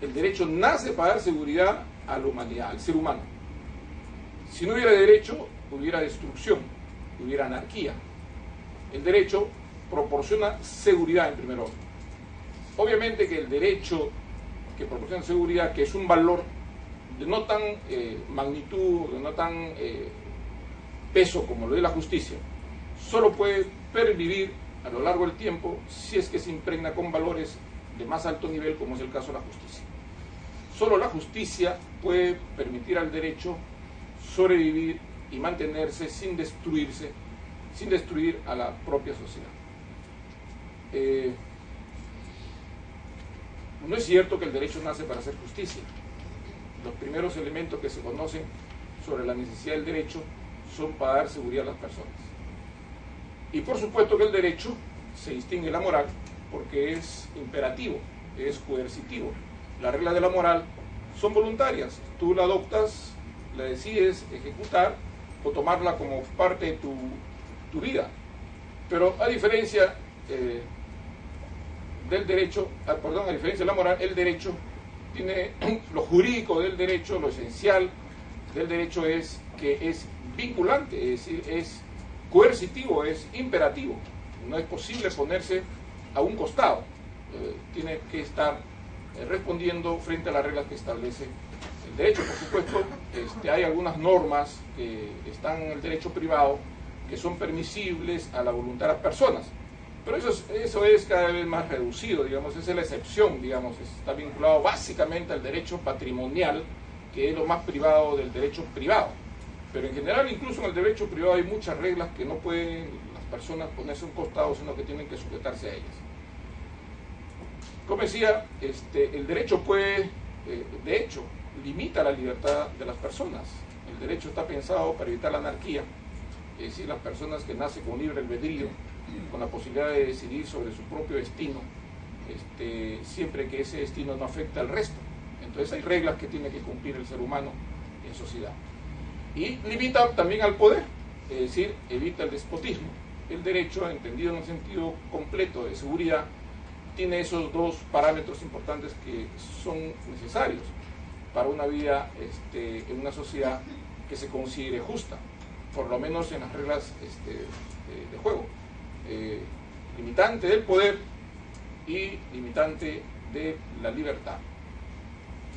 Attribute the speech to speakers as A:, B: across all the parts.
A: el derecho nace para dar seguridad a la humanidad, al ser humano. Si no hubiera derecho, hubiera destrucción, hubiera anarquía. El derecho proporciona seguridad en primer orden. Obviamente que el derecho que proporciona seguridad, que es un valor de no tan magnitud, de no tan peso como lo de la justicia, solo puede pervivir a lo largo del tiempo si es que se impregna con valores de más alto nivel, como es el caso de la justicia. Solo la justicia puede permitir al derecho sobrevivir y mantenerse sin destruirse, sin destruir a la propia sociedad. No es cierto que el derecho nace para hacer justicia. Los primeros elementos que se conocen sobre la necesidad del derecho son para dar seguridad a las personas. Y por supuesto que el derecho se distingue de la moral porque es imperativo, es coercitivo. Las reglas de la moral son voluntarias. Tú la adoptas, la decides ejecutar o tomarla como parte de tu vida. Pero a diferencia del derecho, a diferencia de la moral, el derecho tiene lo jurídico del derecho, lo esencial del derecho es que es vinculante, es decir, es coercitivo, es imperativo. No es posible ponerse a un costado. Tiene que estar respondiendo frente a las reglas que establece el derecho. Por supuesto, hay algunas normas que están en el derecho privado que son permisibles a la voluntad de las personas. Pero eso es cada vez más reducido, digamos, esa es la excepción, digamos, está vinculado básicamente al derecho patrimonial, que es lo más privado del derecho privado. Pero en general, incluso en el derecho privado hay muchas reglas que no pueden las personas ponerse a un costado, sino que tienen que sujetarse a ellas. Como decía, el derecho puede, de hecho, limita la libertad de las personas. El derecho está pensado para evitar la anarquía, es decir, las personas que nacen con libre albedrío, con la posibilidad de decidir sobre su propio destino, siempre que ese destino no afecte al resto. Entonces hay reglas que tiene que cumplir el ser humano en sociedad. Y limita también al poder, es decir, evita el despotismo. El derecho, entendido en un sentido completo de seguridad, tiene esos dos parámetros importantes que son necesarios para una vida en una sociedad que se considere justa, por lo menos en las reglas de juego. Limitante del poder y limitante de la libertad,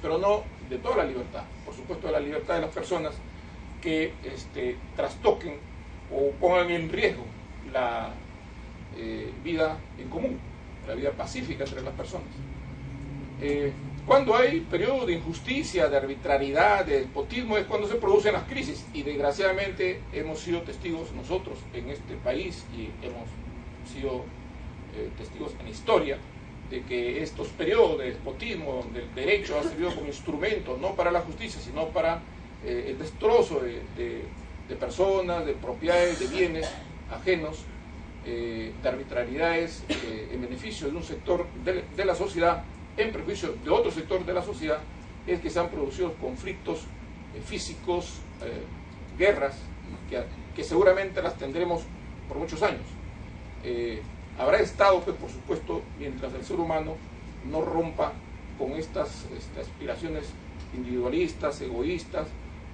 A: pero no de toda la libertad, por supuesto de la libertad de las personas que trastoquen o pongan en riesgo la vida en común, la vida pacífica entre las personas. Cuando hay periodos de injusticia, de arbitrariedad, de despotismo, es cuando se producen las crisis, y desgraciadamente hemos sido testigos nosotros en este país y hemos sido testigos en la historia de que estos periodos de despotismo, donde el derecho ha servido como instrumento no para la justicia, sino para el destrozo de personas, de propiedades, de bienes ajenos, de arbitrariedades en beneficio de un sector de la sociedad, en perjuicio de otro sector de la sociedad, es que se han producido conflictos físicos, guerras, que seguramente las tendremos por muchos años. Habrá estado, pues, por supuesto, mientras el ser humano no rompa con estas aspiraciones individualistas, egoístas,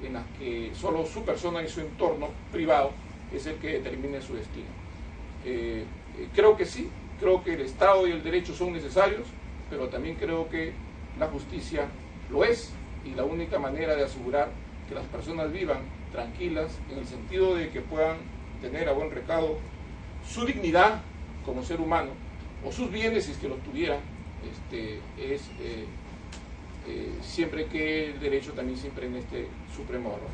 A: en las que solo su persona y su entorno privado es el que determine su destino. Creo que sí, creo que el Estado y el derecho son necesarios, pero también creo que la justicia lo es, y la única manera de asegurar que las personas vivan tranquilas, en el sentido de que puedan tener a buen recaudo su dignidad como ser humano, o sus bienes si es que los tuvieran, es siempre que el derecho también se impregne este supremo valor.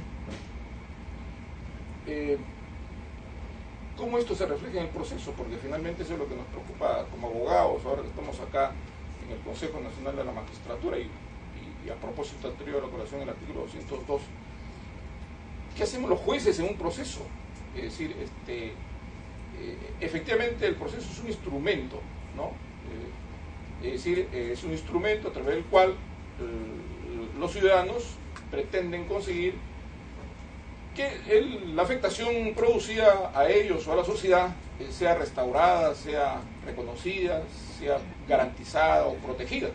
A: ¿Cómo esto se refleja en el proceso? Porque finalmente eso es lo que nos preocupa como abogados, ahora que estamos acá en el Consejo Nacional de la Magistratura, y a propósito anterior a la colación del artículo 202, ¿qué hacemos los jueces en un proceso? Es decir, efectivamente el proceso es un instrumento, ¿no? Es decir, es un instrumento a través del cual los ciudadanos pretenden conseguir que la afectación producida a ellos o a la sociedad sea restaurada, sea reconocida, sea garantizada o protegida.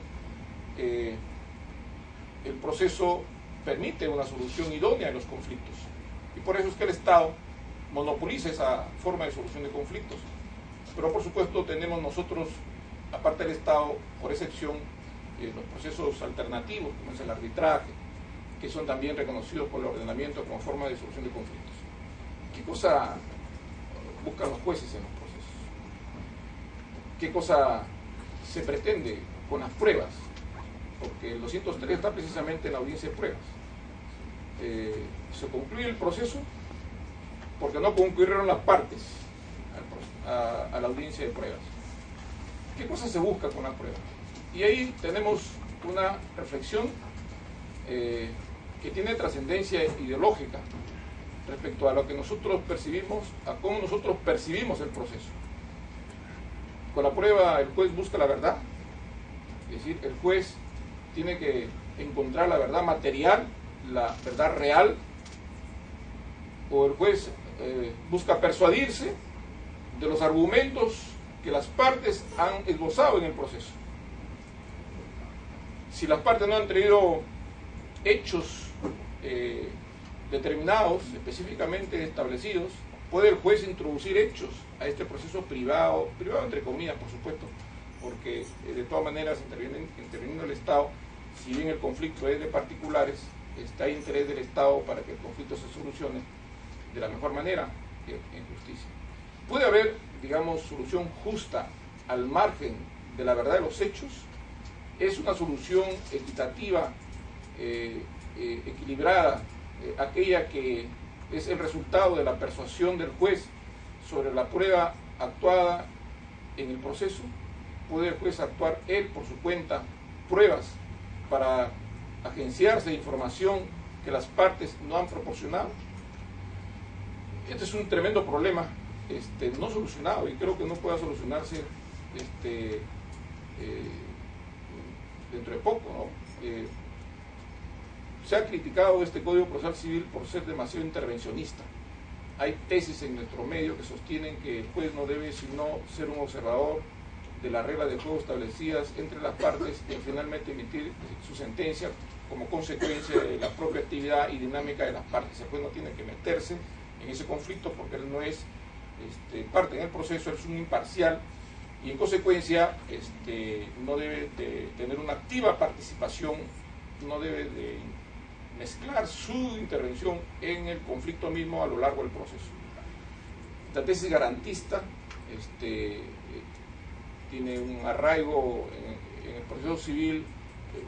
A: el proceso permite una solución idónea de los conflictos. Y por eso es que el Estado monopoliza esa forma de solución de conflictos. Pero por supuesto tenemos nosotros, aparte del Estado, por excepción, los procesos alternativos, como es el arbitraje, que son también reconocidos por el ordenamiento como forma de solución de conflictos. ¿Qué cosa buscan los jueces en los procesos? ¿Qué cosa se pretende con las pruebas? Porque el 203 está precisamente en la audiencia de pruebas. Se concluye el proceso porque no concurrieron las partes a la audiencia de pruebas. ¿Qué cosa se busca con la prueba? Y ahí tenemos una reflexión que tiene trascendencia ideológica respecto a lo que nosotros percibimos, a cómo nosotros percibimos el proceso. Con la prueba el juez busca la verdad, es decir, el juez tiene que encontrar la verdad material, la verdad real, o el juez busca persuadirse de los argumentos que las partes han esbozado en el proceso. Si las partes no han traído hechos determinados, específicamente establecidos, puede el juez introducir hechos a este proceso privado entre comillas, por supuesto, porque de todas maneras interviniendo el Estado, si bien el conflicto es de particulares, está el interés del Estado para que el conflicto se solucione de la mejor manera en justicia. Puede haber, digamos, solución justa al margen de la verdad de los hechos. Es una solución equitativa, equilibrada, aquella que es el resultado de la persuasión del juez sobre la prueba actuada en el proceso. Puede el juez actuar él por su cuenta pruebas para agenciarse de información que las partes no han proporcionado. Este es un tremendo problema no solucionado, y creo que no pueda solucionarse dentro de poco, ¿no? Se ha criticado este Código Procesal Civil por ser demasiado intervencionista. Hay tesis en nuestro medio que sostienen que el juez no debe sino ser un observador de las reglas de juego establecidas entre las partes y finalmente emitir su sentencia como consecuencia de la propia actividad y dinámica de las partes. El juez no tiene que meterse en ese conflicto porque él no es parte en el proceso, él es un imparcial y en consecuencia no debe de tener una activa participación, no debe de mezclar su intervención en el conflicto mismo a lo largo del proceso. Esta tesis garantista tiene un arraigo en el proceso civil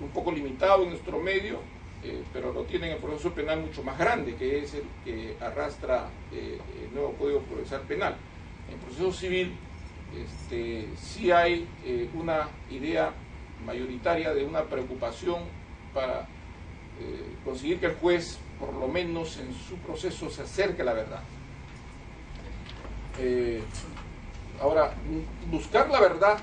A: un poco limitado en nuestro medio, pero lo tiene en el proceso penal mucho más grande, que es el que arrastra el nuevo Código Procesal Penal. En el proceso civil sí hay una idea mayoritaria de una preocupación para conseguir que el juez, por lo menos en su proceso, se acerque a la verdad. Ahora, buscar la verdad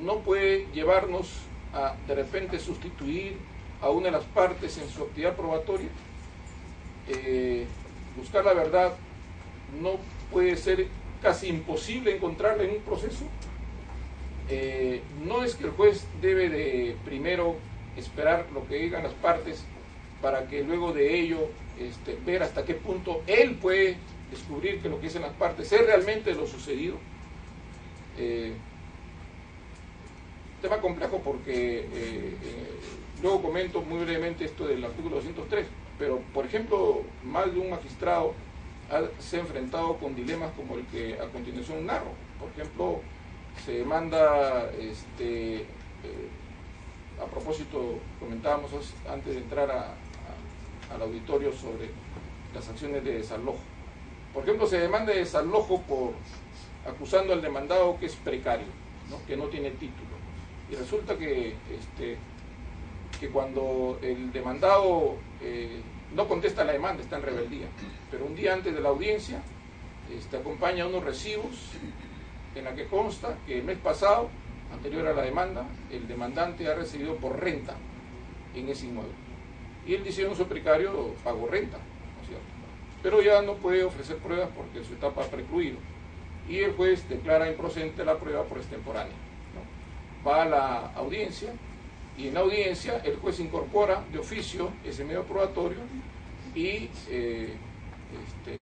A: no puede llevarnos a de repente sustituir a una de las partes en su actividad probatoria. Buscar la verdad no puede ser casi imposible encontrarla en un proceso. No es que el juez debe de primero esperar lo que digan las partes para que luego de ello ver hasta qué punto él puede descubrir que lo que dicen las partes es realmente lo sucedido. Tema complejo porque luego comento muy brevemente esto del artículo 203, pero por ejemplo más de un magistrado se ha enfrentado con dilemas como el que a continuación narro. Por ejemplo, se demanda a propósito, comentábamos antes de entrar al auditorio sobre las acciones de desalojo. Por ejemplo, se demanda de desalojo acusando al demandado que es precario, ¿no? Que no tiene título. Y resulta que cuando el demandado no contesta la demanda, está en rebeldía, pero un día antes de la audiencia acompaña unos recibos en la que consta que el mes pasado, anterior a la demanda, el demandante ha recibido por renta en ese inmueble. Y él dice: yo no soy precario, pago renta, ¿no es cierto? Pero ya no puede ofrecer pruebas porque su etapa ha precluido. Y el juez declara improcedente la prueba por extemporánea, ¿no? Va a la audiencia y en la audiencia el juez incorpora de oficio ese medio probatorio y